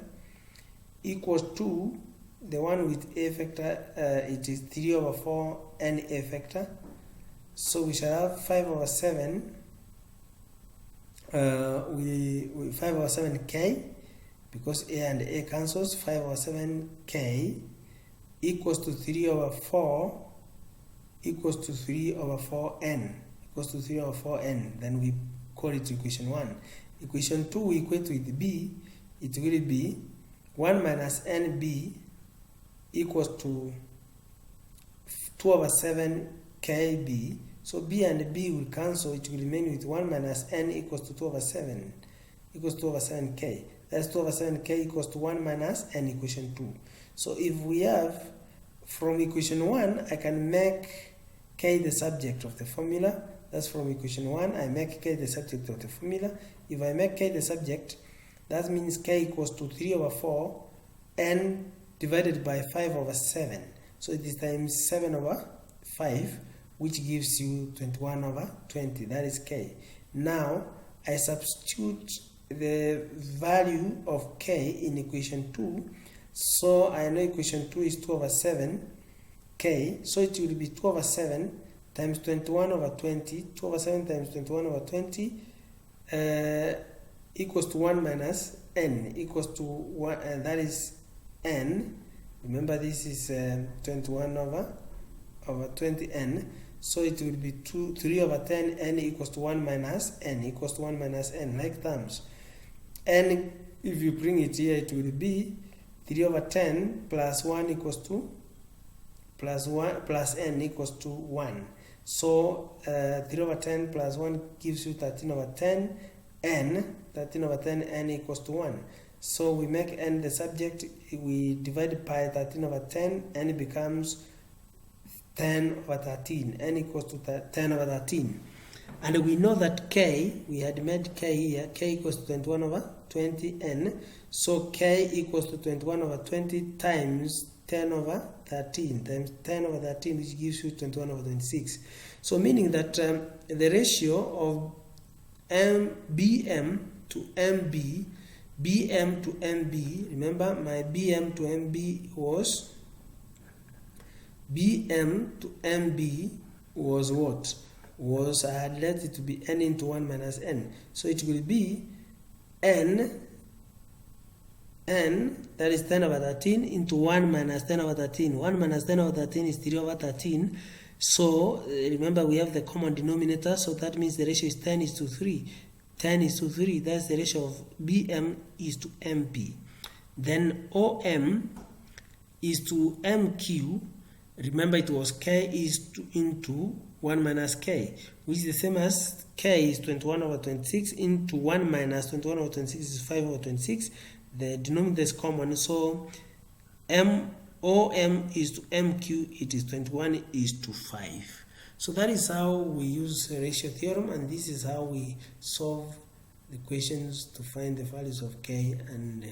equals to the one with A factor, it is 3 over 4 N A factor. So we shall have 5 over 7, 5 over 7 K, because A and A cancels, 5 over 7 K equals to 3 over 4 equals to 3 over 4 N, equals to 3 over 4 N. Then we call it equation 1. Equation 2 we equate with B. It will be 1 minus NB equals to 2 over 7 KB. So B and B will cancel. It will remain with 1 minus N equals to 2 over 7, equals to 2 over 7K. That's 2 over 7K equals to 1 minus N, equation 2. So if we have, from equation 1, I can make K the subject of the formula. That's from equation 1, I make K the subject of the formula. If I make K the subject, that means K equals to 3 over 4 N divided by 5 over 7. So it is times 7 over 5, which gives you 21 over 20. That is K. Now, I substitute the value of K in equation 2. So I know equation 2 is 2 over 7 K. So it will be 2 over 7 times 21 over 20. 2 over 7 times 21 over 20 equals to 1 minus N, equals to 1, and that is N. Remember, this is 21 over 20N. so it will be 3 over 10 n equals to 1 minus n equals to 1 minus n, like terms. N, if you bring it here, it will be 3 over 10 plus 1 equals to plus n equals to 1. So 3 over 10 plus 1 gives you 13 over 10 n. 13 over 10 n equals to 1. So we make n the subject, we divide by 13 over 10, n becomes 10 over 13, n equals to 10 over 13. And we know that k, we had made k here, k equals to 21 over 20n. So k equals to 21 over 20 times 10 over 13 times 10 over 13, which gives you 21 over 26. So meaning that the ratio of BM to MB, BM to MB, remember my BM to MB was, BM to MB was what? Was, I had let it to be n into 1 minus n. So it will be n, that is 10 over 13, into 1 minus 10 over 13. 1 minus 10 over 13 is 3 over 13. So remember we have the common denominator, so that means the ratio is 10 is to 3. 10 is to 3, that's the ratio of BM is to MP. Then OM is to MQ. Remember it was K is to into 1 minus K, which is the same as K is 21 over 26 into 1 minus 21 over 26 is 5 over 26. The denominator is common, so OM is to MQ, it is 21 is to 5. So that is how we use ratio theorem, and this is how we solve the questions to find the values of K and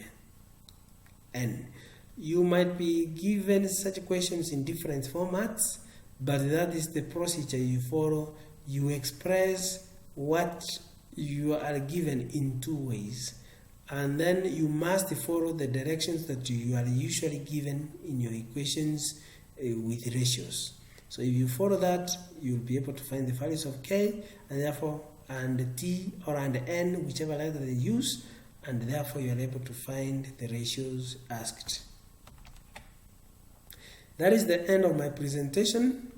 N. You might be given such questions in different formats, but that is the procedure you follow. You express what you are given in two ways, and then you must follow the directions that you are usually given in your equations with ratios. So if you follow that, you'll be able to find the values of K, and therefore, and T or and N, whichever letter they use, and therefore you are able to find the ratios asked. That is the end of my presentation,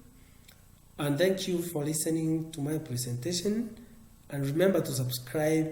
and thank you for listening to my presentation, and remember to subscribe